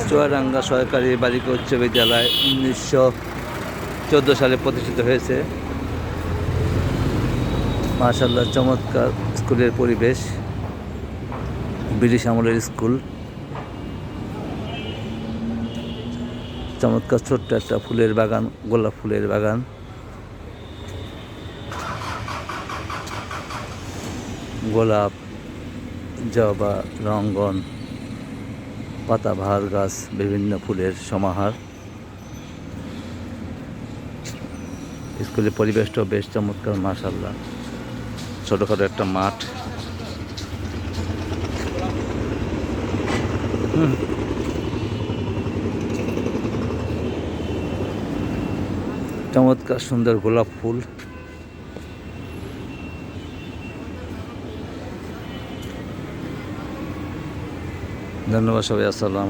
চুয়াডাঙ্গা সরকারি বালিকা উচ্চ বিদ্যালয় 1914 সালে প্রতিষ্ঠিত হয়েছে। মাশাআল্লাহ, চমৎকার স্কুলের পরিবেশ, ব্রিটিশ আমলের স্কুল। চমৎকার ছোট্ট একটা ফুলের বাগান, গোলাপ ফুলের বাগান। গোলাপ, জবা, রঙ্গন, পাতাবাহার গাছ, বিভিন্ন ফুলের সমাহার। স্কুলের পরিবেশটাও বেশ চমৎকার মাশাআল্লাহ। ছোটখাটো একটা মাঠ। চমৎকার সুন্দর গোলাপ ফুল। ধন্যবাদ সবাই, আসসালাম।